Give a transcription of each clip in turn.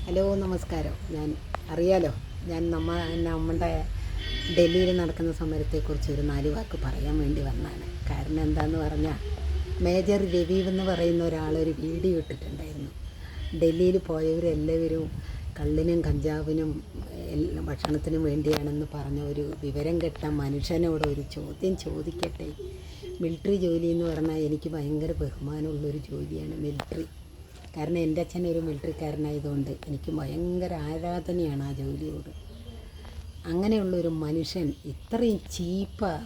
Hello നമസ്കാരം. അറിയാലോ, നമ്മുടെ ഡൽഹിയിൽ നടക്കുന്ന സമരത്തെക്കുറിച്ച് ഒരു 4 വാക്ക് പറയാൻ വേണ്ടി വന്നതാണ്. കാരണം എന്താണെന്ന് പറഞ്ഞാൽ, മേജർ രവി എന്ന് പറയുന്ന ഒരാളൊരു വീഡിയോ ഇട്ടിട്ടുണ്ടായിരുന്നു. ഡൽഹിയിൽ പോയവരെല്ലാവരും കള്ളിനും കഞ്ചാവിനും ഭക്ഷണത്തിനും വേണ്ടിയാണെന്ന് പറഞ്ഞ ഒരു വിവരം കെട്ട മനുഷ്യനോട് ഒരു ചോദ്യം ചോദിക്കട്ടെ. മിലിറ്ററി ജോലി എന്ന് പറഞ്ഞാൽ എനിക്ക് ഭയങ്കര ബഹുമാനമുള്ളൊരു ജോലിയാണ് മിലിറ്ററി. കാരണം എൻ്റെ അച്ഛൻ ഒരു മിലിറ്ററിക്കാരനായതുകൊണ്ട് എനിക്ക് ഭയങ്കര ആരാധനയാണ് ആ ജോലിയോട്. അങ്ങനെയുള്ളൊരു മനുഷ്യൻ ഇത്രയും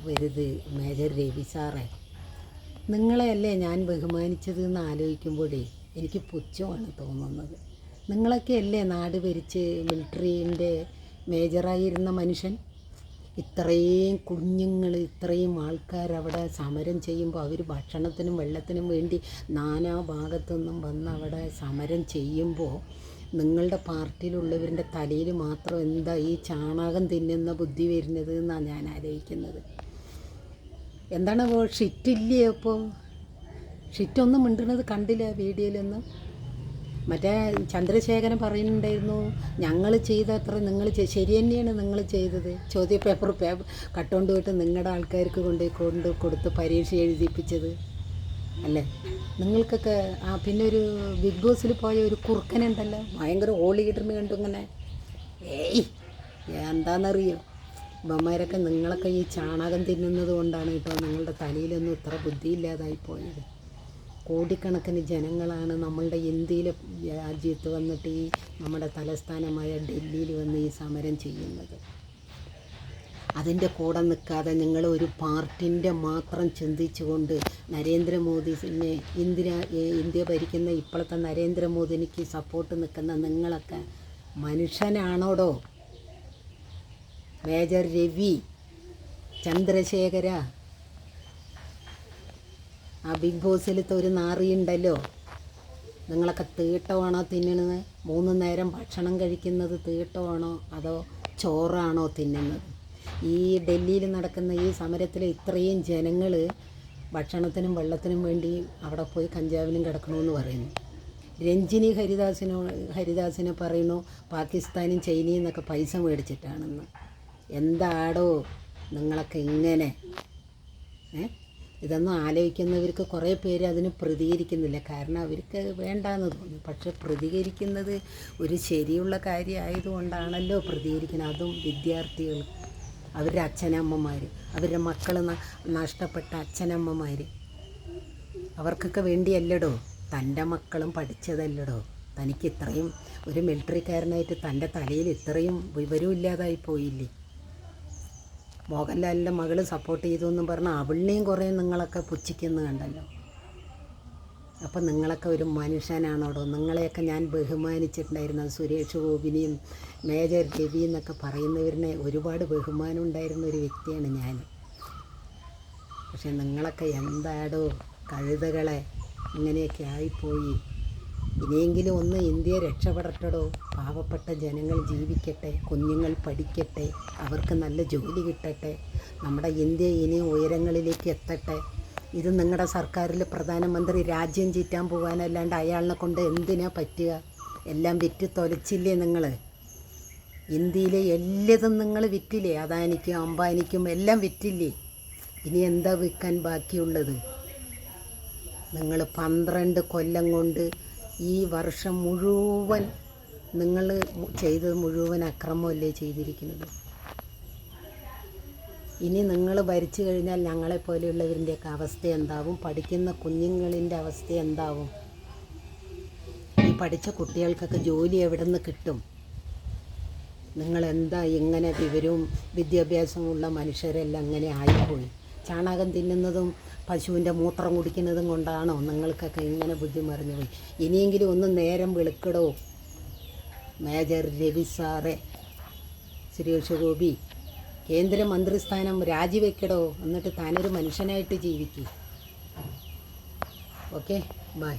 വരുത് മേജർ രവി സാറേ. നിങ്ങളെയല്ലേ ഞാൻ ബഹുമാനിച്ചത് എന്ന് ആലോചിക്കുമ്പോഴേ എനിക്ക് പുച്ഛമാണ് തോന്നുന്നത്. നിങ്ങളൊക്കെയല്ലേ നാട് ഭരിച്ച് മിലിറ്ററീൻ്റെ മേജറായിരുന്ന മനുഷ്യൻ. ഇത്രയും കുഞ്ഞുങ്ങൾ, ഇത്രയും ആൾക്കാർ അവിടെ സമരം ചെയ്യുമ്പോൾ അവർ ഭക്ഷണത്തിനും വെള്ളത്തിനും വേണ്ടി നാനാ ഭാഗത്തുനിന്നും വന്ന് അവിടെ സമരം ചെയ്യുമ്പോൾ നിങ്ങളുടെ പാർട്ടിയിലുള്ളവരുടെ തലയിൽ മാത്രം എന്താ ഈ ചാണകം തിന്നുന്ന ബുദ്ധി വരുന്നത് എന്നാണ് ഞാൻ ആലോചിക്കുന്നത്. എന്താണ് ഷിറ്റില്ലേ? അപ്പോൾ ഷിറ്റൊന്നും മിണ്ടുന്നത് കണ്ടില്ല വീഡിയോയിലൊന്നും. മറ്റേ ചന്ദ്രശേഖരൻ പറയുന്നുണ്ടായിരുന്നു, ഞങ്ങൾ ചെയ്ത അത്ര നിങ്ങൾ ശരി തന്നെയാണ് നിങ്ങൾ ചെയ്തത്. ചോദ്യപേപ്പർ കട്ടുകൊണ്ട് പോയിട്ട് നിങ്ങളുടെ ആൾക്കാർക്ക് കൊടുത്ത് പരീക്ഷ എഴുതിപ്പിച്ചത് അല്ലേ നിങ്ങൾക്കൊക്കെ. പിന്നെ ഒരു ബിഗ് ബോസിൽ പോയ ഒരു കുറുക്കനുണ്ടല്ലോ, ഭയങ്കര ഓളി കിട്ടുന്ന കണ്ടു ഇങ്ങനെ. എന്താണെന്നറിയോ, ഇവന്മാരൊക്കെ നിങ്ങളൊക്കെ ഈ ചാണകം തിന്നുന്നത് കൊണ്ടാണ് കേട്ടോ നിങ്ങളുടെ തലയിലൊന്നും ഇത്ര ബുദ്ധിയില്ലാതായി പോയത്. കോടിക്കണക്കിന് ജനങ്ങളാണ് നമ്മളുടെ ഇന്ത്യയിലെ രാജ്യത്ത് വന്നിട്ട് ഈ നമ്മുടെ തലസ്ഥാനമായ ഡൽഹിയിൽ വന്ന് ഈ സമരം ചെയ്യുന്നത്. അതിൻ്റെ കൂടെ നിൽക്കാതെ നിങ്ങൾ ഒരു പാർട്ടിൻ്റെ മാത്രം ചിന്തിച്ചുകൊണ്ട് നരേന്ദ്രമോദിനെ ഇന്ത്യ ഭരിക്കുന്ന ഇപ്പോഴത്തെ നരേന്ദ്രമോദിനിക്ക് സപ്പോർട്ട് നിൽക്കുന്ന നിങ്ങളൊക്കെ മനുഷ്യനാണോടോ? മേജർ രവി, ചന്ദ്രശേഖര, ആ ബിഗ് ബോസിലത്തെ ഒരു നാറിയുണ്ടല്ലോ, നിങ്ങളൊക്കെ തീട്ടമാണോ തിന്നണത്? 3 നേരം ഭക്ഷണം കഴിക്കുന്നത് തീട്ടമാണോ അതോ ചോറാണോ തിന്നുന്നത്? ഈ ഡൽഹിയിൽ നടക്കുന്ന ഈ സമരത്തിൽ ഇത്രയും ജനങ്ങൾ ഭക്ഷണത്തിനും വെള്ളത്തിനും വേണ്ടി അവിടെ പോയി കഞ്ചാവിനും കിടക്കണമെന്ന് പറയുന്നു. രഞ്ജിനി ഹരിദാസിനെ പറയുന്നു പാകിസ്ഥാനും ചൈനയും എന്നൊക്കെ പൈസ മേടിച്ചിട്ടാണെന്ന്. എന്താടോ നിങ്ങളൊക്കെ ഇങ്ങനെ? ഇതൊന്നും ആലോചിക്കുന്നവർക്ക് കുറേ പേര് അതിന് പ്രതികരിക്കുന്നില്ല. കാരണം അവർക്ക് വേണ്ടാന്ന് തോന്നി. പക്ഷെ പ്രതികരിക്കുന്നത് ഒരു ശരിയുള്ള കാര്യമായതുകൊണ്ടാണല്ലോ പ്രതികരിക്കുന്നത്. അതും വിദ്യാർത്ഥികൾ, അവരുടെ അച്ഛനമ്മമാർ, അവരുടെ മക്കൾ നഷ്ടപ്പെട്ട അച്ഛനമ്മമാർ, അവർക്കൊക്കെ വേണ്ടിയല്ലടോ. തൻ്റെ മക്കളും പഠിച്ചതല്ലടോ. തനിക്ക് ഇത്രയും ഒരു മിലിറ്ററിക്കാരനായിട്ട് തൻ്റെ തലയിൽ ഇത്രയും വിവരവും ഇല്ലാതായി പോയില്ലേ? മോഹൻലാലിൻ്റെ മകൾ സപ്പോർട്ട് ചെയ്തു എന്നും പറഞ്ഞാൽ അവളിനെയും കുറേ നിങ്ങളൊക്കെ പുച്ഛിക്കുന്നത് കണ്ടല്ലോ. അപ്പം നിങ്ങളൊക്കെ ഒരു മനുഷ്യനാണോടോ? നിങ്ങളെയൊക്കെ ഞാൻ ബഹുമാനിച്ചിട്ടുണ്ടായിരുന്നു. സുരേഷ് ഗോപിനെയും മേജർ രവി എന്നൊക്കെ പറയുന്നവരിനെ ഒരുപാട് ബഹുമാനം ഉണ്ടായിരുന്ന ഒരു വ്യക്തിയാണ് ഞാൻ. പക്ഷെ നിങ്ങളൊക്കെ എന്താടോ കഴുതകളെ, ഇങ്ങനെയൊക്കെ ആയിപ്പോയി. ഇനിയെങ്കിലും ഒന്ന് ഇന്ത്യ രക്ഷപ്പെടട്ടടോ. പാവപ്പെട്ട ജനങ്ങൾ ജീവിക്കട്ടെ, കുഞ്ഞുങ്ങൾ പഠിക്കട്ടെ, അവർക്ക് നല്ല ജോലി കിട്ടട്ടെ, നമ്മുടെ ഇന്ത്യ ഇനി ഉയരങ്ങളിലേക്ക് എത്തട്ടെ. ഇത് നിങ്ങളുടെ സർക്കാരിൽ പ്രധാനമന്ത്രി രാജ്യം ചീറ്റാൻ പോകാനല്ലാണ്ട് അയാളിനെ കൊണ്ട് എന്തിനാ പറ്റുക? എല്ലാം വിറ്റ് തൊലച്ചില്ലേ നിങ്ങൾ? ഇന്ത്യയിലെ എല്ലാതും നിങ്ങൾ വിറ്റില്ലേ? അദാനിക്കും അംബാനിക്കും എല്ലാം വിറ്റില്ലേ? ഇനി എന്താ വിൽക്കാൻ ബാക്കിയുള്ളത്? നിങ്ങൾ 12 കൊല്ലം കൊണ്ട് ഈ വർഷം മുഴുവൻ നിങ്ങൾ ചെയ്തത് മുഴുവൻ അക്രമമല്ലേ ചെയ്തിരിക്കുന്നത്. ഇനി നിങ്ങൾ ഭരിച്ചു കഴിഞ്ഞാൽ ഞങ്ങളെപ്പോലെയുള്ളവരിൻ്റെയൊക്കെ അവസ്ഥ എന്താവും? പഠിക്കുന്ന കുഞ്ഞുങ്ങളിൻ്റെ അവസ്ഥ എന്താവും? ഈ പഠിച്ച കുട്ടികൾക്കൊക്കെ ജോലി എവിടെ നിന്ന് കിട്ടും? നിങ്ങളെന്താ ഇങ്ങനെ വിവരവും വിദ്യാഭ്യാസമുള്ള മനുഷ്യരെല്ലാം അങ്ങനെ ആയിപ്പോയി? ചാണകം തിന്നുന്നതും പശുവിൻ്റെ മൂത്രം കുടിക്കുന്നതും കൊണ്ടാണോ നിങ്ങൾക്കൊക്കെ ഇങ്ങനെ ബുദ്ധി മറിഞ്ഞു പോയി? ഇനിയെങ്കിലും ഒന്ന് നേരം വെളുക്കടോ മേജർ രവി സാറേ. സുരേഷ് ഗോപി, കേന്ദ്രമന്ത്രിസ്ഥാനം രാജിവെക്കടോ. എന്നിട്ട് താനൊരു മനുഷ്യനായിട്ട് ജീവിക്കും. Okay, by.